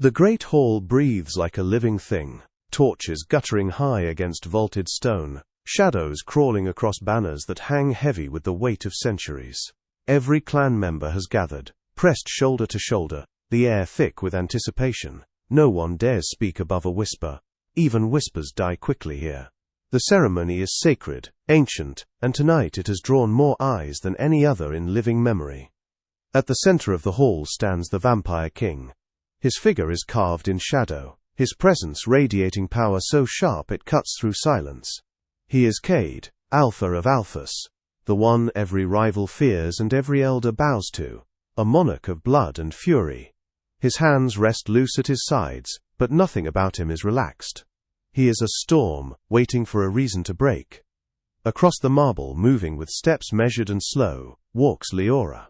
The great hall breathes like a living thing, torches guttering high against vaulted stone, shadows crawling across banners that hang heavy with the weight of centuries. Every clan member has gathered, pressed shoulder to shoulder, the air thick with anticipation. No one dares speak above a whisper. Even whispers die quickly here. The ceremony is sacred, ancient, and tonight it has drawn more eyes than any other in living memory. At the center of the hall stands the Vampire King. His figure is carved in shadow, his presence radiating power so sharp it cuts through silence. He is Cade, Alpha of Alphas, the one every rival fears and every elder bows to, a monarch of blood and fury. His hands rest loose at his sides, but nothing about him is relaxed. He is a storm, waiting for a reason to break. Across the marble, moving with steps measured and slow, walks Leora.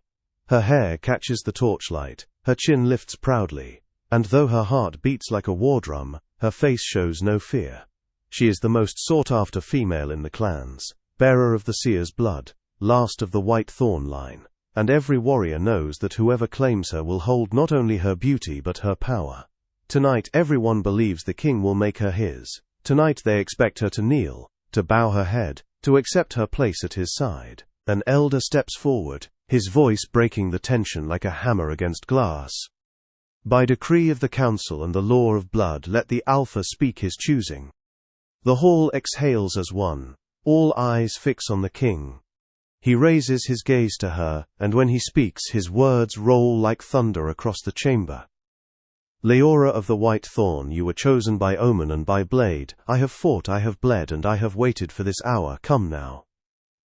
Her hair catches the torchlight, her chin lifts proudly, and though her heart beats like a war drum, her face shows no fear. She is the most sought-after female in the clans, bearer of the seer's blood, last of the White Thorn line, and every warrior knows that whoever claims her will hold not only her beauty but her power. Tonight everyone believes the king will make her his. Tonight they expect her to kneel, to bow her head, to accept her place at his side. An elder steps forward, his voice breaking the tension like a hammer against glass. By decree of the council and the law of blood, let the Alpha speak his choosing. The hall exhales as one. All eyes fix on the king. He raises his gaze to her, and when he speaks, his words roll like thunder across the chamber. Leora of the White Thorn, you were chosen by omen and by blade. I have fought, I have bled, and I have waited for this hour. Come now.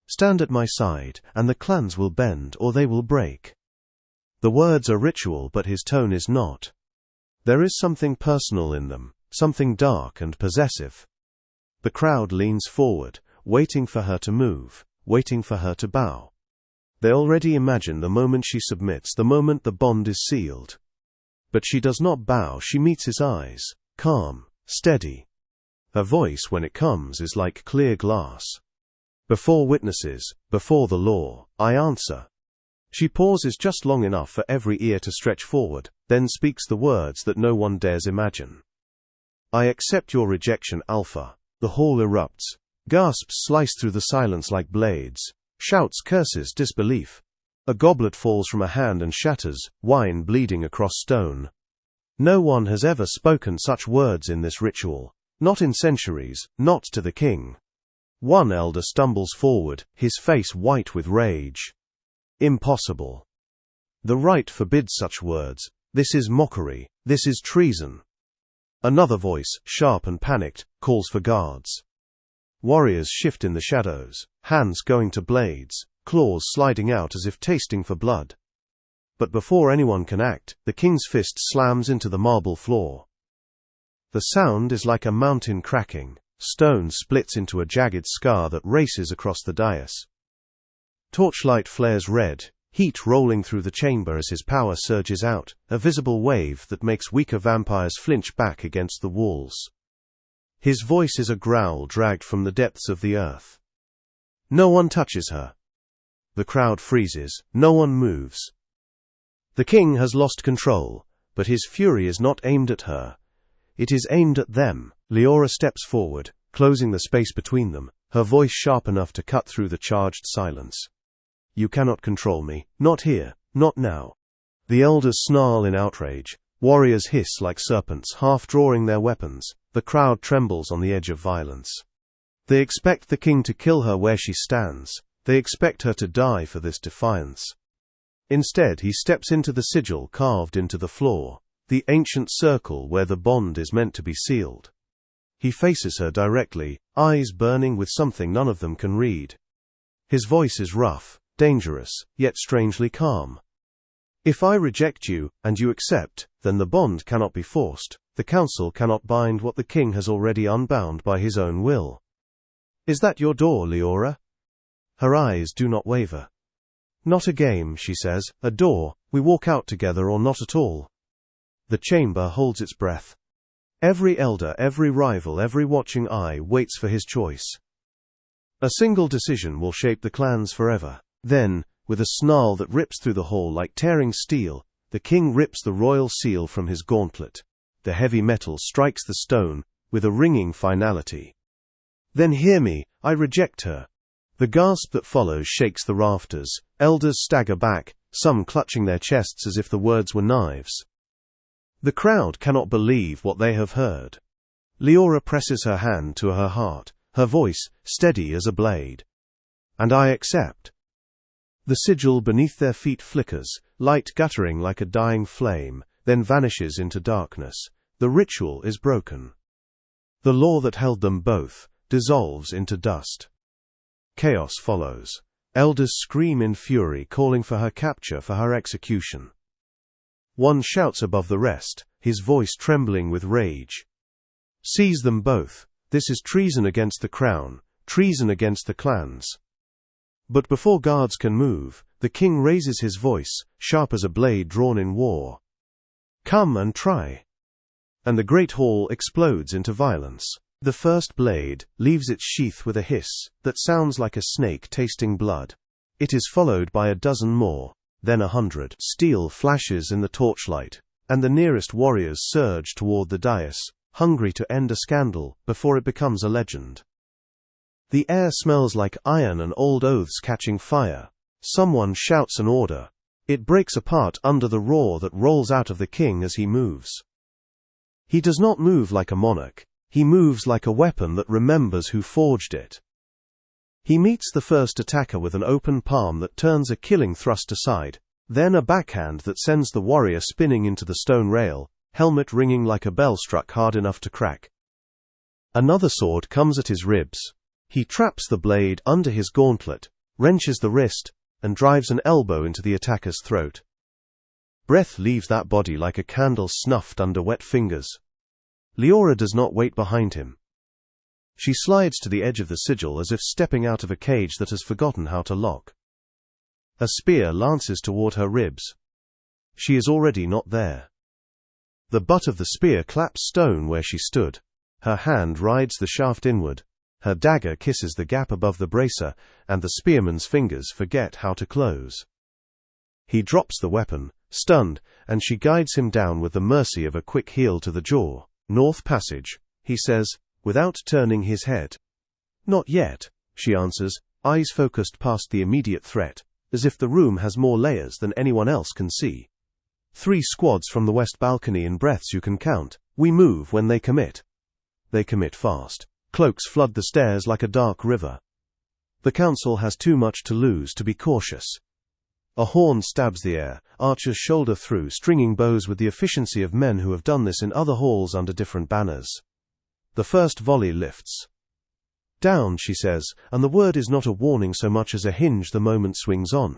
Stand at my side, and the clans will bend or they will break. The words are ritual, but his tone is not. There is something personal in them, something dark and possessive. The crowd leans forward, waiting for her to move, waiting for her to bow. They already imagine the moment she submits, the moment the bond is sealed. But she does not bow, she meets his eyes, calm, steady. Her voice, when it comes, is like clear glass. Before witnesses, before the law, I answer. She pauses just long enough for every ear to stretch forward, then speaks the words that no one dares imagine. I accept your rejection, Alpha. The hall erupts. Gasps slice through the silence like blades. Shouts, curses, disbelief. A goblet falls from a hand and shatters, wine bleeding across stone. No one has ever spoken such words in this ritual. Not in centuries, not to the king. One elder stumbles forward, his face white with rage. Impossible. The rite forbids such words. This is mockery. This is treason. Another voice, sharp and panicked, calls for guards. Warriors shift in the shadows, hands going to blades, claws sliding out as if tasting for blood. But before anyone can act, the king's fist slams into the marble floor. The sound is like a mountain cracking. Stone splits into a jagged scar that races across the dais. Torchlight flares red, heat rolling through the chamber as his power surges out, a visible wave that makes weaker vampires flinch back against the walls. His voice is a growl dragged from the depths of the earth. No one touches her. The crowd freezes, no one moves. The king has lost control, but his fury is not aimed at her. It is aimed at them. Leora steps forward, closing the space between them, her voice sharp enough to cut through the charged silence. You cannot control me, not here, not now. The elders snarl in outrage, warriors hiss like serpents, half drawing their weapons. The crowd trembles on the edge of violence. They expect the king to kill her where she stands. They expect her to die for this defiance. Instead, he steps into the sigil carved into the floor, the ancient circle where the bond is meant to be sealed. He faces her directly, eyes burning with something none of them can read. His voice is rough, dangerous, yet strangely calm. If I reject you, and you accept, then the bond cannot be forced. The council cannot bind what the king has already unbound by his own will. Is that your door, Leora? Her eyes do not waver. Not a game, she says, a door. We walk out together or not at all. The chamber holds its breath. Every elder, every rival, every watching eye waits for his choice. A single decision will shape the clans forever. Then, with a snarl that rips through the hall like tearing steel, the king rips the royal seal from his gauntlet. The heavy metal strikes the stone with a ringing finality. "Then hear me, I reject her." The gasp that follows shakes the rafters. Elders stagger back, some clutching their chests as if the words were knives. The crowd cannot believe what they have heard. Leora presses her hand to her heart, her voice steady as a blade. "And I accept." The sigil beneath their feet flickers, light guttering like a dying flame, then vanishes into darkness. The ritual is broken. The law that held them both dissolves into dust. Chaos follows. Elders scream in fury, calling for her capture, for her execution. One shouts above the rest, his voice trembling with rage. "Seize them both. This is treason against the crown, treason against the clans." But before guards can move, the king raises his voice, sharp as a blade drawn in war. "Come and try." And the great hall explodes into violence. The first blade leaves its sheath with a hiss that sounds like a snake tasting blood. It is followed by a dozen more, then 100. Steel flashes in the torchlight, and the nearest warriors surge toward the dais, hungry to end a scandal before it becomes a legend. The air smells like iron and old oaths catching fire. Someone shouts an order. It breaks apart under the roar that rolls out of the king as he moves. He does not move like a monarch. He moves like a weapon that remembers who forged it. He meets the first attacker with an open palm that turns a killing thrust aside, then a backhand that sends the warrior spinning into the stone rail, helmet ringing like a bell struck hard enough to crack. Another sword comes at his ribs. He traps the blade under his gauntlet, wrenches the wrist, and drives an elbow into the attacker's throat. Breath leaves that body like a candle snuffed under wet fingers. Leora does not wait behind him. She slides to the edge of the sigil as if stepping out of a cage that has forgotten how to lock. A spear lances toward her ribs. She is already not there. The butt of the spear claps stone where she stood. Her hand rides the shaft inward. Her dagger kisses the gap above the bracer, and the spearman's fingers forget how to close. He drops the weapon, stunned, and she guides him down with the mercy of a quick heel to the jaw. "North Passage," he says, without turning his head. "Not yet," she answers, eyes focused past the immediate threat, as if the room has more layers than anyone else can see. 3 squads from the west balcony in breaths you can count. We move when they commit. They commit fast. Cloaks flood the stairs like a dark river. The council has too much to lose to be cautious. A horn stabs the air, archers shoulder through, stringing bows with the efficiency of men who have done this in other halls under different banners. The first volley lifts. "Down," she says, and the word is not a warning so much as a hinge the moment swings on.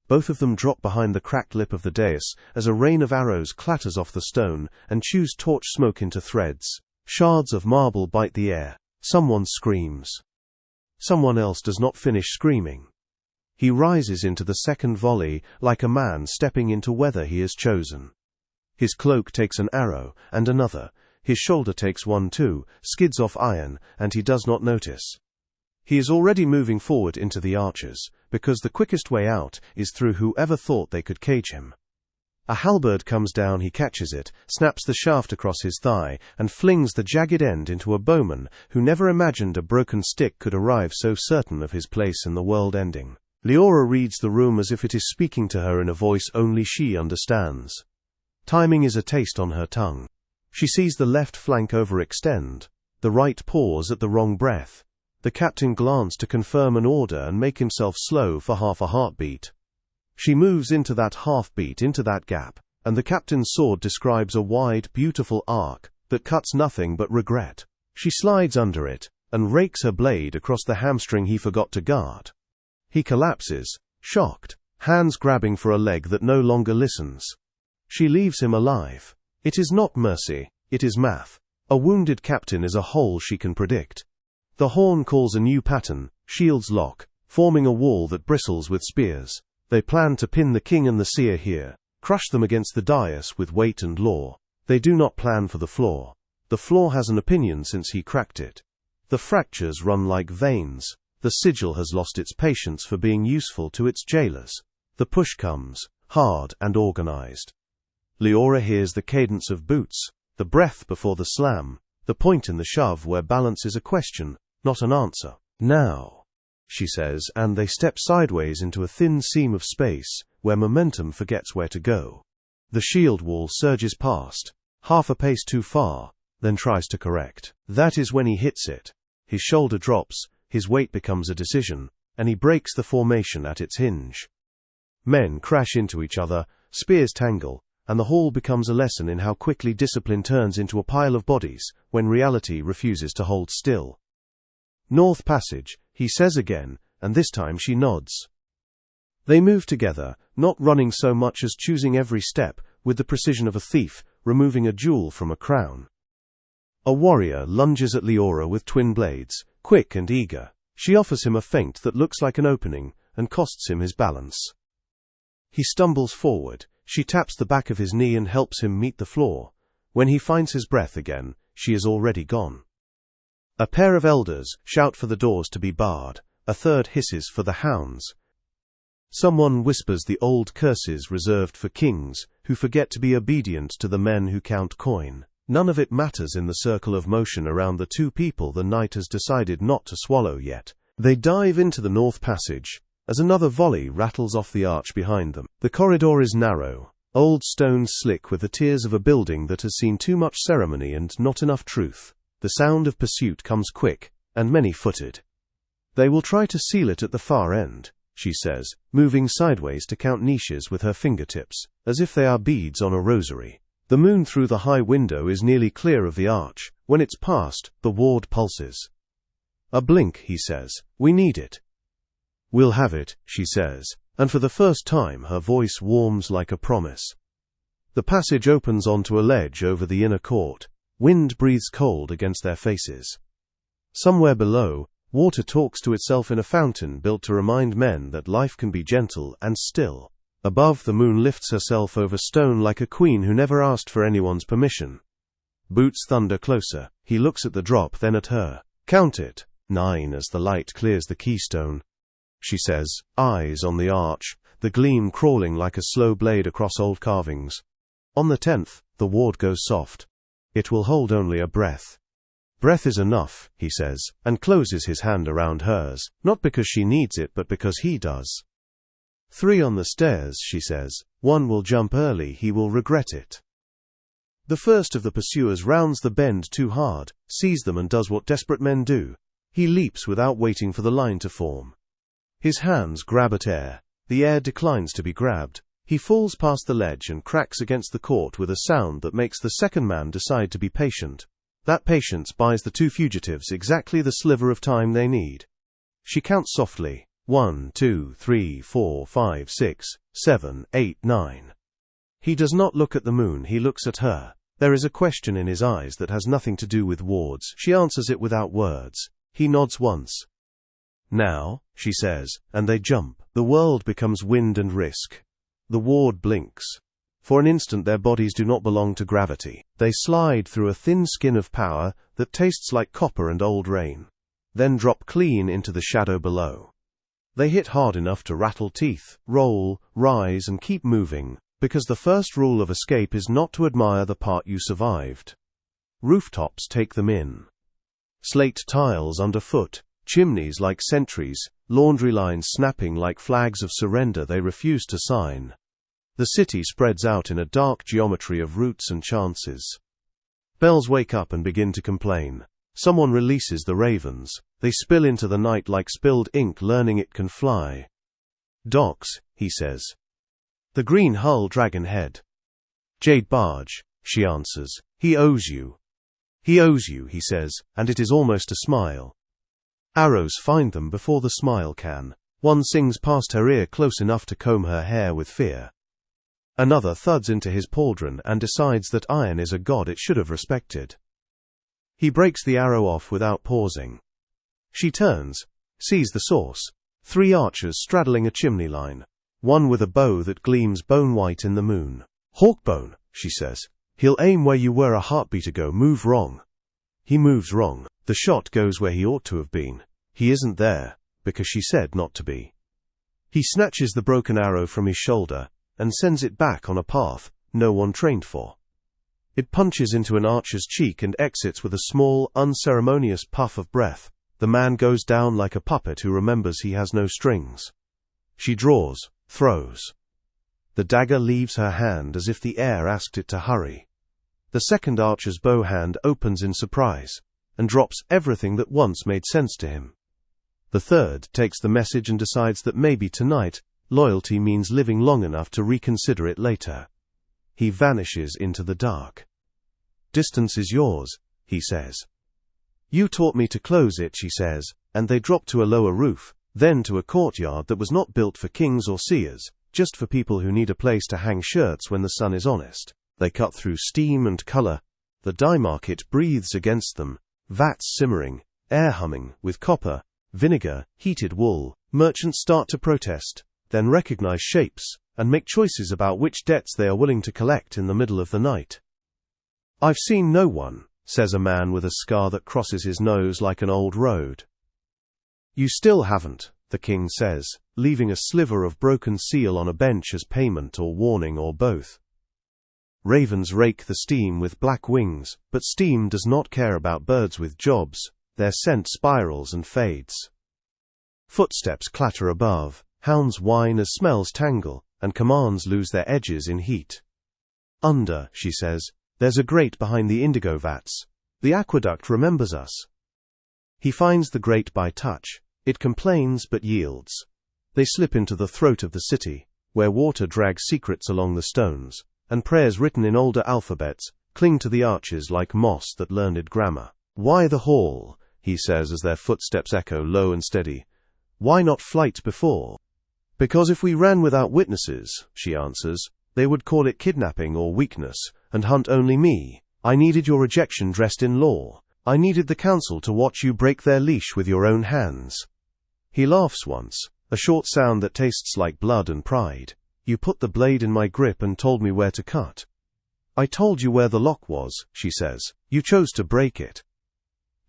Both of them drop behind the cracked lip of the dais as a rain of arrows clatters off the stone and chews torch smoke into threads. Shards of marble bite the air. Someone screams. Someone else does not finish screaming. He rises into the second volley like a man stepping into weather he has chosen. His cloak takes an arrow, and another. His shoulder takes one too, skids off iron, and he does not notice. He is already moving forward into the archers, because the quickest way out is through whoever thought they could cage him. A halberd comes down, he catches it, snaps the shaft across his thigh, and flings the jagged end into a bowman who never imagined a broken stick could arrive so certain of his place in the world ending. Leora reads the room as if it is speaking to her in a voice only she understands. Timing is a taste on her tongue. She sees the left flank overextend, the right pause at the wrong breath. The captain glance to confirm an order and make himself slow for half a heartbeat. She moves into that half-beat, into that gap, and the captain's sword describes a wide, beautiful arc that cuts nothing but regret. She slides under it, and rakes her blade across the hamstring he forgot to guard. He collapses, shocked, hands grabbing for a leg that no longer listens. She leaves him alive. It is not mercy, it is math. A wounded captain is a hole she can predict. The horn calls a new pattern, shields lock, forming a wall that bristles with spears. They plan to pin the king and the seer here, crush them against the dais with weight and law. They do not plan for the floor. The floor has an opinion since he cracked it. The fractures run like veins. The sigil has lost its patience for being useful to its jailers. The push comes, hard and organized. Leora hears the cadence of boots. The breath before the slam, the point in the shove where balance is a question, not an answer. Now, she says, and they step sideways into a thin seam of space where momentum forgets where to go. The shield wall surges past, half a pace too far, then tries to correct. That is when he hits it. His shoulder drops, his weight becomes a decision, and he breaks the formation at its hinge. Men crash into each other, spears tangle, and the hall becomes a lesson in how quickly discipline turns into a pile of bodies when reality refuses to hold still. North Passage, he says again, and this time she nods. They move together, not running so much as choosing every step, with the precision of a thief, removing a jewel from a crown. A warrior lunges at Leora with twin blades, quick and eager. She offers him a feint that looks like an opening, and costs him his balance. He stumbles forward, she taps the back of his knee and helps him meet the floor. When he finds his breath again, she is already gone. A pair of elders shout for the doors to be barred, a third hisses for the hounds. Someone whispers the old curses reserved for kings, who forget to be obedient to the men who count coin. None of it matters in the circle of motion around the two people the night has decided not to swallow yet. They dive into the North Passage, as another volley rattles off the arch behind them. The corridor is narrow, old stones slick with the tears of a building that has seen too much ceremony and not enough truth. The sound of pursuit comes quick, and many-footed. They will try to seal it at the far end, she says, moving sideways to count niches with her fingertips, as if they are beads on a rosary. The moon through the high window is nearly clear of the arch. When it's past, the ward pulses. A blink, he says. We need it. We'll have it, she says, and for the first time her voice warms like a promise. The passage opens onto a ledge over the inner court. Wind breathes cold against their faces. Somewhere below, water talks to itself in a fountain built to remind men that life can be gentle and still. Above, the moon lifts herself over stone like a queen who never asked for anyone's permission. Boots thunder closer. He looks at the drop, then at her. Count it. 9 as the light clears the keystone. She says, eyes on the arch, the gleam crawling like a slow blade across old carvings. On the 10th, the ward goes soft. It will hold only a breath. Breath is enough, he says, and closes his hand around hers, not because she needs it but because he does. 3 on the stairs, she says. 1 will jump early, he will regret it. The first of the pursuers rounds the bend too hard, sees them and does what desperate men do. He leaps without waiting for the line to form. His hands grab at air. The air declines to be grabbed. He falls past the ledge and cracks against the court with a sound that makes the second man decide to be patient. That patience buys the two fugitives exactly the sliver of time they need. She counts softly. 1, 2, 3, 4, 5, 6, 7, 8, 9. He does not look at the moon, he looks at her. There is a question in his eyes that has nothing to do with wards. She answers it without words. He nods once. Now, she says, and they jump. The world becomes wind and risk. The ward blinks. For an instant their bodies do not belong to gravity. They slide through a thin skin of power that tastes like copper and old rain, then drop clean into the shadow below. They hit hard enough to rattle teeth, roll, rise and keep moving, because the first rule of escape is not to admire the part you survived. Rooftops take them in. Slate tiles underfoot, chimneys like sentries, laundry lines snapping like flags of surrender they refuse to sign. The city spreads out in a dark geometry of roots and chances. Bells wake up and begin to complain. Someone releases the ravens. They spill into the night like spilled ink, learning it can fly. Docks, he says. The green hull dragon head. Jade barge, she answers. He owes you. He owes you, he says, and it is almost a smile. Arrows find them before the smile can. One sings past her ear close enough to comb her hair with fear. Another thuds into his pauldron and decides that iron is a god it should have respected. He breaks the arrow off without pausing. She turns, sees the source. 3 archers straddling a chimney line. One with a bow that gleams bone-white in the moon. Hawkbone, she says. He'll aim where you were a heartbeat ago. Move wrong. He moves wrong. The shot goes where he ought to have been. He isn't there, because she said not to be. He snatches the broken arrow from his shoulder and sends it back on a path no one trained for. It punches into an archer's cheek and exits with a small, unceremonious puff of breath. The man goes down like a puppet who remembers he has no strings. She draws, throws. The dagger leaves her hand as if the air asked it to hurry. The second archer's bow hand opens in surprise, and drops everything that once made sense to him. The third takes the message and decides that maybe tonight, loyalty means living long enough to reconsider it later. He vanishes into the dark. "Distance is yours," he says. "You taught me to close it," she says, and they drop to a lower roof, then to a courtyard that was not built for kings or seers, just for people who need a place to hang shirts when the sun is honest. They cut through steam and color. The dye market breathes against them, vats simmering, air humming, with copper, vinegar, heated wool. Merchants start to protest, then recognize shapes, and make choices about which debts they are willing to collect in the middle of the night. "I've seen no one," says a man with a scar that crosses his nose like an old road. "You still haven't," the king says, leaving a sliver of broken seal on a bench as payment or warning or both. Ravens rake the steam with black wings, but steam does not care about birds with jobs. Their scent spirals and fades. Footsteps clatter above, hounds whine as smells tangle, and commands lose their edges in heat. "Under," she says, "there's a grate behind the indigo vats. The aqueduct remembers us." He finds the grate by touch. It complains but yields. They slip into the throat of the city, where water drags secrets along the stones, and prayers written in older alphabets cling to the arches like moss that learned grammar. "Why the hall?" he says as their footsteps echo low and steady. "Why not flight before?" "Because if we ran without witnesses," she answers, "they would call it kidnapping or weakness, and hunt only me. I needed your rejection dressed in law. I needed the council to watch you break their leash with your own hands." He laughs once, a short sound that tastes like blood and pride. "You put the blade in my grip and told me where to cut." "I told you where the lock was," she says. "You chose to break it."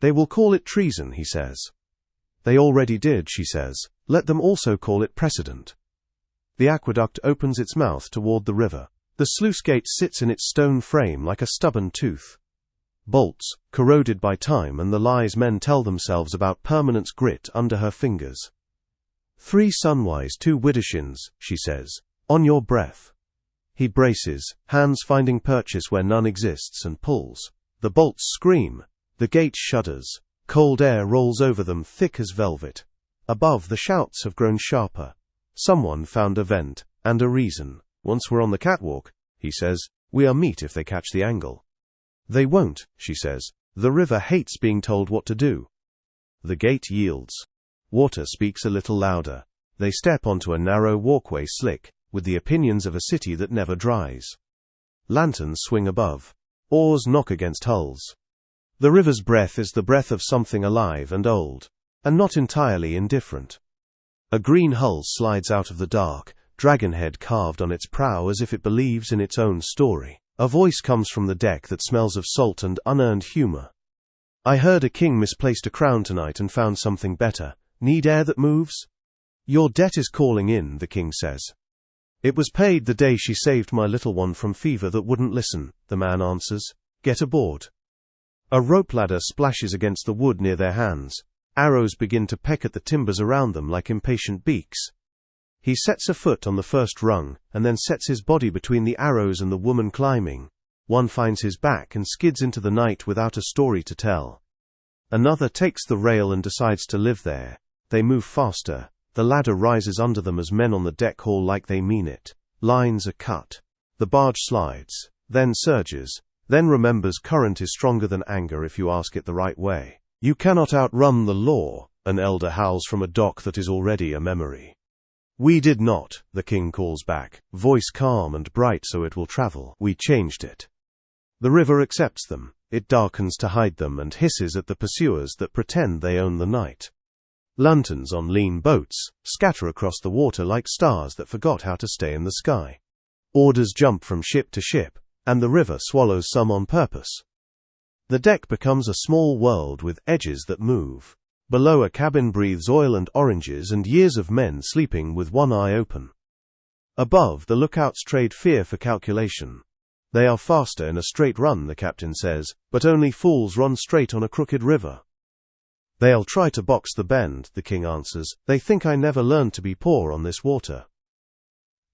"They will call it treason," he says. "They already did," she says. "Let them also call it precedent." The aqueduct opens its mouth toward the river. The sluice gate sits in its stone frame like a stubborn tooth. Bolts, corroded by time and the lies men tell themselves about permanence, grit under her fingers. "3 sunwise, 2 widdershins," she says. "On your breath." He braces, hands finding purchase where none exists, and pulls. The bolts scream. The gate shudders. Cold air rolls over them thick as velvet. Above, the shouts have grown sharper. Someone found a vent, and a reason. "Once we're on the catwalk," he says, "we are meat if they catch the angle." "They won't," she says. "The river hates being told what to do." The gate yields. Water speaks a little louder. They step onto a narrow walkway slick, with the opinions of a city that never dries. Lanterns swing above. Oars knock against hulls. The river's breath is the breath of something alive and old, and not entirely indifferent. A green hull slides out of the dark, dragonhead carved on its prow as if it believes in its own story. A voice comes from the deck that smells of salt and unearned humor. "I heard a king misplaced a crown tonight and found something better. Need air that moves?" "Your debt is calling in," the king says. "It was paid the day she saved my little one from fever that wouldn't listen," the man answers. "Get aboard." A rope ladder splashes against the wood near their hands. Arrows begin to peck at the timbers around them like impatient beaks. He sets a foot on the first rung, and then sets his body between the arrows and the woman climbing. One finds his back and skids into the night without a story to tell. Another takes the rail and decides to live there. They move faster. The ladder rises under them as men on the deck haul like they mean it. Lines are cut. The barge slides, then surges, then remembers current is stronger than anger if you ask it the right way. "You cannot outrun the law," an elder howls from a dock that is already a memory. "We did not," the king calls back, voice calm and bright so it will travel. "We changed it." The river accepts them. It darkens to hide them and hisses at the pursuers that pretend they own the night. Lanterns on lean boats scatter across the water like stars that forgot how to stay in the sky. Orders jump from ship to ship, and the river swallows some on purpose. The deck becomes a small world with edges that move. Below, a cabin breathes oil and oranges and years of men sleeping with one eye open. Above, the lookouts trade fear for calculation. They are faster in a straight run, the captain says, but only fools run straight on a crooked river. They'll try to box the bend, the king answers. They think I never learned to be poor on this water.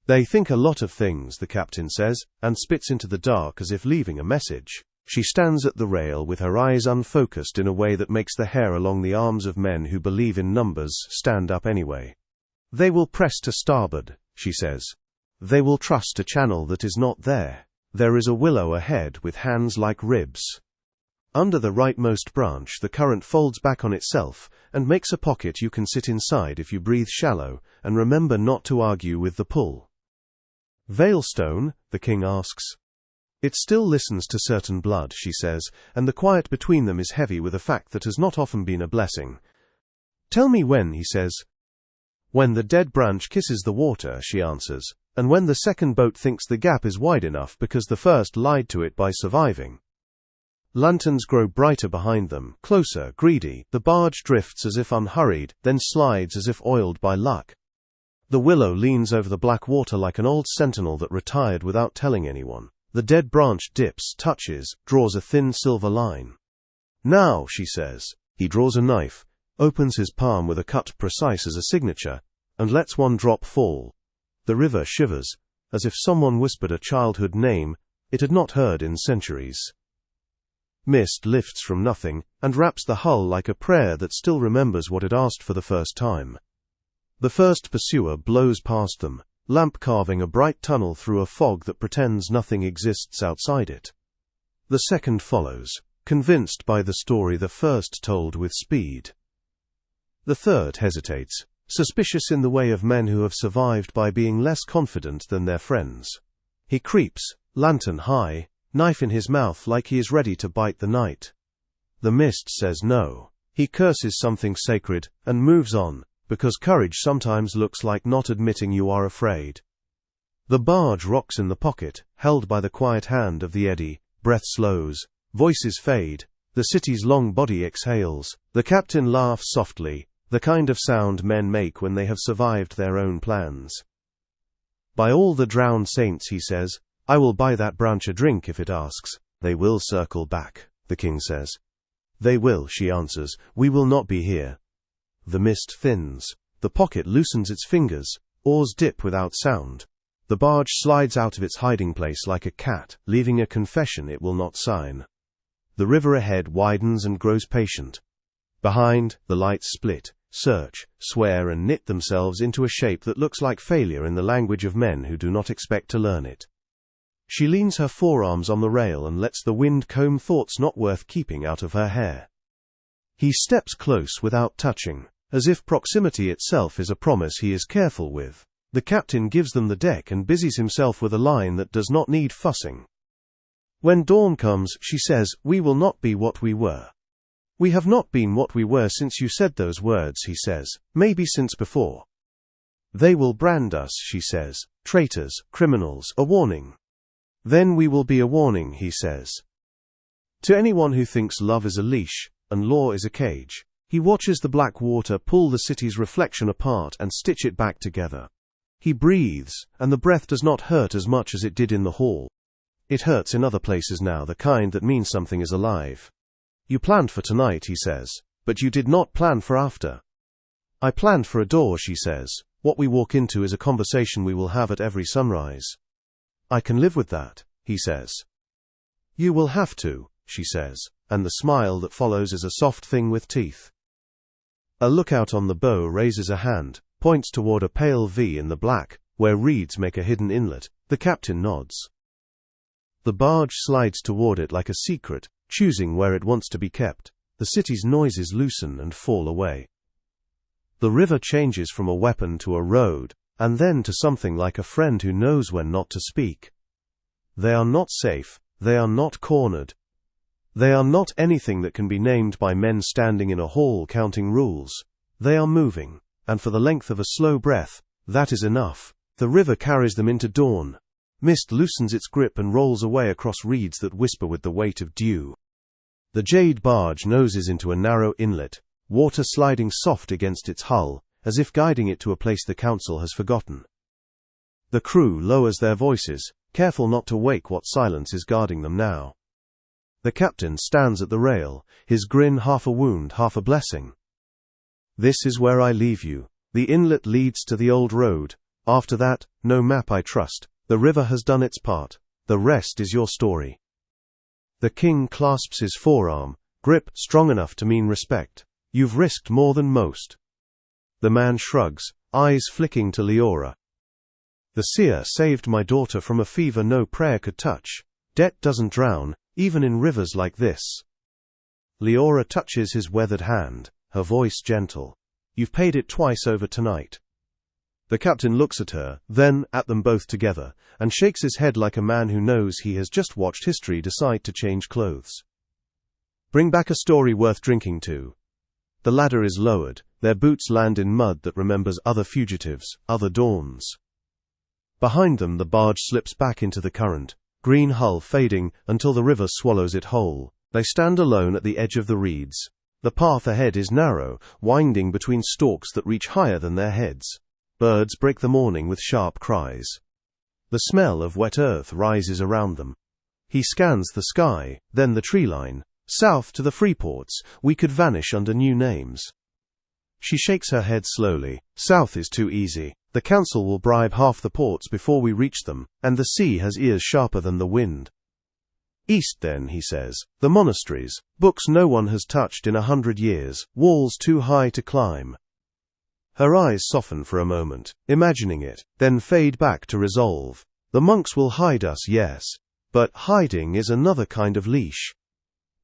They think a lot of things, the captain says, and spits into the dark as if leaving a message. She stands at the rail with her eyes unfocused in a way that makes the hair along the arms of men who believe in numbers stand up anyway. They will press to starboard, she says. They will trust a channel that is not there. There is a willow ahead with hands like ribs. Under the rightmost branch the current folds back on itself and makes a pocket you can sit inside if you breathe shallow and remember not to argue with the pull. Veilstone, the king asks. It still listens to certain blood, she says, and the quiet between them is heavy with a fact that has not often been a blessing. Tell me when, he says. When the dead branch kisses the water, she answers, and when the second boat thinks the gap is wide enough because the first lied to it by surviving. Lanterns grow brighter behind them, closer, greedy. The barge drifts as if unhurried, then slides as if oiled by luck. The willow leans over the black water like an old sentinel that retired without telling anyone. The dead branch dips, touches, draws a thin silver line. Now, she says. He draws a knife, opens his palm with a cut precise as a signature, and lets one drop fall. The river shivers, as if someone whispered a childhood name it had not heard in centuries. Mist lifts from nothing, and wraps the hull like a prayer that still remembers what it asked for the first time. The first pursuer blows past them, lamp carving a bright tunnel through a fog that pretends nothing exists outside it. The second follows, convinced by the story the first told with speed. The third hesitates, suspicious in the way of men who have survived by being less confident than their friends. He creeps, lantern high, knife in his mouth like he is ready to bite the night. The mist says no. He curses something sacred, and moves on, because courage sometimes looks like not admitting you are afraid. The barge rocks in the pocket, held by the quiet hand of the eddy. Breath slows, voices fade, the city's long body exhales. The captain laughs softly, the kind of sound men make when they have survived their own plans. By all the drowned saints, he says, I will buy that branch a drink if it asks. They will circle back, the king says. They will, she answers. We will not be here. The mist thins. The pocket loosens its fingers. Oars dip without sound. The barge slides out of its hiding place like a cat, leaving a confession it will not sign. The river ahead widens and grows patient. Behind, the lights split, search, swear and knit themselves into a shape that looks like failure in the language of men who do not expect to learn it. She leans her forearms on the rail and lets the wind comb thoughts not worth keeping out of her hair. He steps close without touching, as if proximity itself is a promise he is careful with. The captain gives them the deck and busies himself with a line that does not need fussing. When dawn comes, she says, we will not be what we were. We have not been what we were since you said those words, he says, maybe since before. They will brand us, she says, traitors, criminals, a warning. Then we will be a warning, he says. To anyone who thinks love is a leash, and law is a cage, he watches the black water pull the city's reflection apart and stitch it back together. He breathes, and the breath does not hurt as much as it did in the hall. It hurts in other places now, the kind that means something is alive. You planned for tonight, he says, but you did not plan for after. I planned for a door, she says. What we walk into is a conversation we will have at every sunrise. I can live with that, he says. You will have to, she says, and the smile that follows is a soft thing with teeth. A lookout on the bow raises a hand, points toward a pale V in the black, where reeds make a hidden inlet. The captain nods. The barge slides toward it like a secret, choosing where it wants to be kept. The city's noises loosen and fall away. The river changes from a weapon to a road, and then to something like a friend who knows when not to speak. They are not safe, they are not cornered. They are not anything that can be named by men standing in a hall counting rules. They are moving, and for the length of a slow breath, that is enough. The river carries them into dawn. Mist loosens its grip and rolls away across reeds that whisper with the weight of dew. The jade barge noses into a narrow inlet, water sliding soft against its hull, as if guiding it to a place the council has forgotten. The crew lowers their voices, careful not to wake what silence is guarding them now. The captain stands at the rail, his grin half a wound, half a blessing. "This is where I leave you. The inlet leads to the old road. After that, no map I trust. The river has done its part. The rest is your story." The king clasps his forearm, grip strong enough to mean respect. "You've risked more than most." The man shrugs, eyes flicking to Leora. "The seer saved my daughter from a fever no prayer could touch. Debt doesn't drown, even in rivers like this." Leora touches his weathered hand, her voice gentle. "You've paid it twice over tonight." The captain looks at her, then at them both together, and shakes his head like a man who knows he has just watched history decide to change clothes. "Bring back a story worth drinking to." The ladder is lowered, their boots land in mud that remembers other fugitives, other dawns. Behind them the barge slips back into the current, green hull fading until the river swallows it whole. They stand alone at the edge of the reeds. The path ahead is narrow, winding between stalks that reach higher than their heads. Birds break the morning with sharp cries. The smell of wet earth rises around them. He scans the sky, then the tree line. "South to the freeports, we could vanish under new names." She shakes her head slowly. "South is too easy. The council will bribe half the ports before we reach them, and the sea has ears sharper than the wind." "East then," he says. "The monasteries, books no one has touched in 100 years, walls too high to climb." Her eyes soften for a moment, imagining it, then fade back to resolve. "The monks will hide us, yes. But hiding is another kind of leash.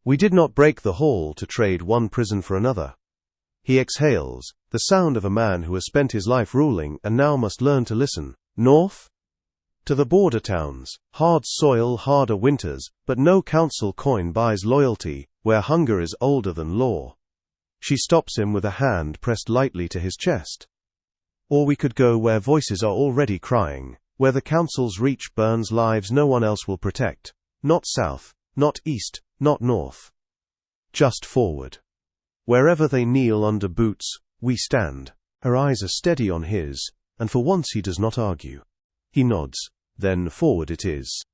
We did not break the hall to trade one prison for another." He exhales, the sound of a man who has spent his life ruling and now must learn to listen. "North? To the border towns, hard soil, harder winters, but no council coin buys loyalty, where hunger is older than law." She stops him with a hand pressed lightly to his chest. "Or we could go where voices are already crying, where the council's reach burns lives no one else will protect. Not south, not east, not north. Just forward. Wherever they kneel under boots, we stand." Her eyes are steady on his, and for once he does not argue. He nods. Then forward it is.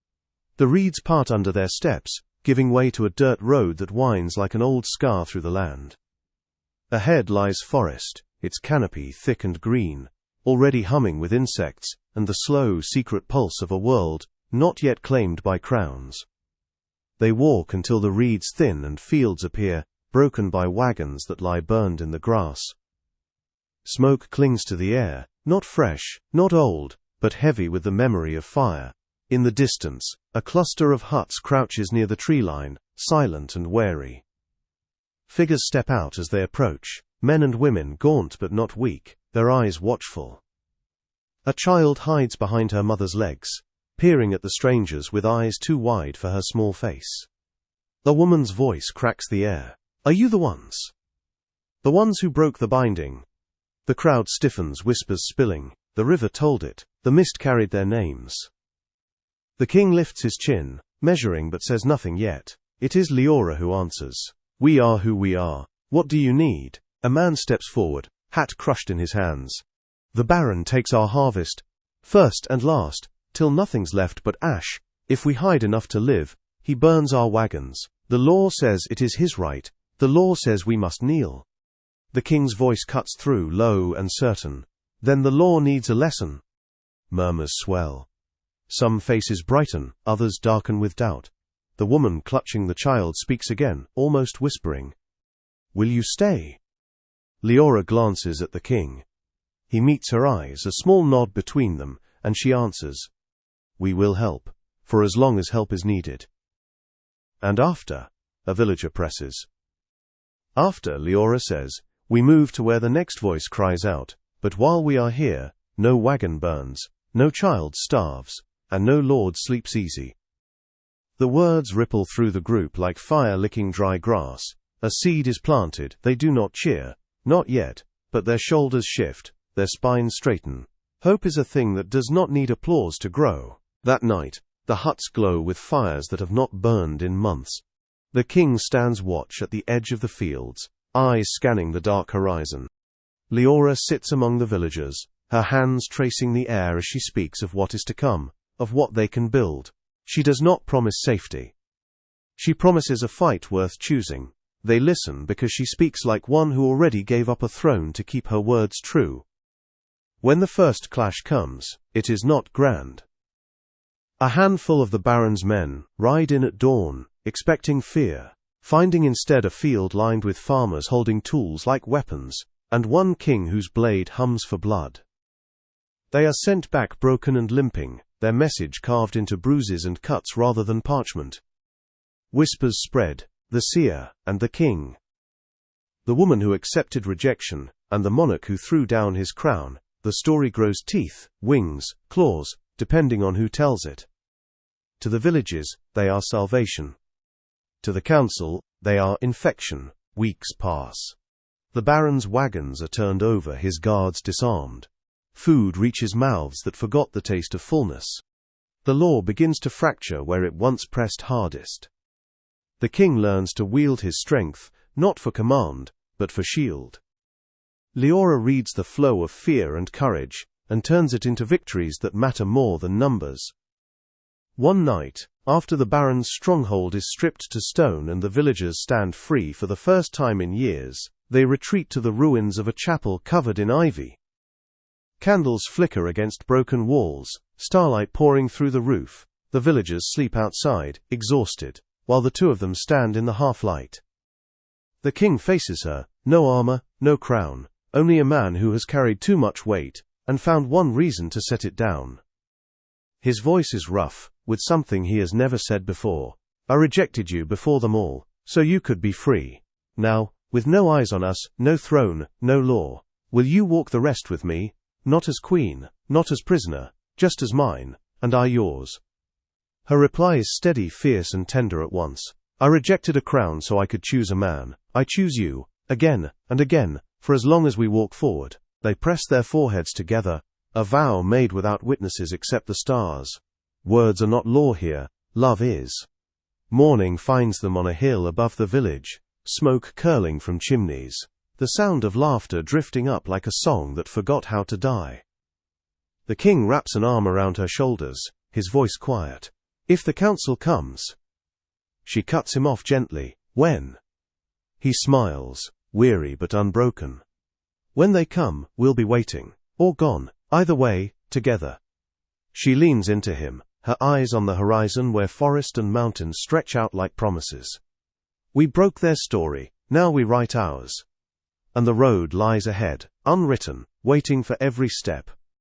The reeds part under their steps, giving way to a dirt road that winds like an old scar through the land. Ahead lies forest, its canopy thick and green, already humming with insects, and the slow, secret pulse of a world not yet claimed by crowns. They walk until the reeds thin and fields appear, broken by wagons that lie burned in the grass. Smoke clings to the air, not fresh, not old, but heavy with the memory of fire. In the distance, a cluster of huts crouches near the tree line, silent and wary. Figures step out as they approach, men and women gaunt but not weak, their eyes watchful. A child hides behind her mother's legs, peering at the strangers with eyes too wide for her small face. A woman's voice cracks the air. "Are you the ones? The ones who broke the binding?" The crowd stiffens, whispers spilling. The river told it. The mist carried their names. The king lifts his chin, measuring but says nothing yet. It is Leora who answers. "We are who we are. What do you need?" A man steps forward, hat crushed in his hands. "The Baron takes our harvest, first and last, till nothing's left but ash. If we hide enough to live, he burns our wagons. The law says it is his right. The law says we must kneel." The king's voice cuts through, low and certain. "Then the law needs a lesson." Murmurs swell. Some faces brighten, others darken with doubt. The woman clutching the child speaks again, almost whispering. "Will you stay?" Leora glances at the king. He meets her eyes, a small nod between them, and she answers. "We will help, for as long as help is needed." "And after?" a villager presses. "After," Leora says, "we move to where the next voice cries out, but while we are here, no wagon burns, no child starves, and no lord sleeps easy." The words ripple through the group like fire licking dry grass. A seed is planted, they do not cheer, not yet, but their shoulders shift, their spines straighten. Hope is a thing that does not need applause to grow. That night, the huts glow with fires that have not burned in months. The king stands watch at the edge of the fields, eyes scanning the dark horizon. Leora sits among the villagers, her hands tracing the air as she speaks of what is to come. of what they can build. She does not promise safety. She promises a fight worth choosing. They listen because she speaks like one who already gave up a throne to keep her words true. When the first clash comes, it is not grand. A handful of the Baron's men ride in at dawn, expecting fear, finding instead a field lined with farmers holding tools like weapons, and one king whose blade hums for blood. They are sent back broken and limping, their message carved into bruises and cuts rather than parchment. Whispers spread, the seer, and the king. The woman who accepted rejection, and the monarch who threw down his crown. The story grows teeth, wings, claws, depending on who tells it. To the villages, they are salvation. To the council, they are infection. Weeks pass. The Baron's wagons are turned over, his guards disarmed. Food reaches mouths that forgot the taste of fullness. The law begins to fracture where it once pressed hardest. The king learns to wield his strength, not for command, but for shield. Leora reads the flow of fear and courage, and turns it into victories that matter more than numbers. One night, after the Baron's stronghold is stripped to stone and the villagers stand free for the first time in years, they retreat to the ruins of a chapel covered in ivy. Candles flicker against broken walls, starlight pouring through the roof. The villagers sleep outside, exhausted, while the two of them stand in the half-light. The king faces her, no armor, no crown, only a man who has carried too much weight, and found one reason to set it down. His voice is rough, with something he has never said before. I rejected you before them all, so you could be free. Now, with no eyes on us, no throne, no law, will you walk the rest with me? Not as queen, not as prisoner, just as mine, and I yours. Her reply is steady, fierce, and tender at once. I rejected a crown so I could choose a man. I choose you, again and again, for as long as we walk forward. They press their foreheads together, a vow made without witnesses except the stars. Words are not law here, love is. Morning finds them on a hill above the village, smoke curling from chimneys, the sound of laughter drifting up like a song that forgot how to die. The king wraps an arm around her shoulders, his voice quiet. If the council comes. She cuts him off gently. When? He smiles, weary but unbroken. When they come, we'll be waiting, or gone, either way, together. She leans into him, her eyes on the horizon where forest and mountains stretch out like promises. We broke their story, now we write ours. And the road lies ahead, unwritten, waiting for every step.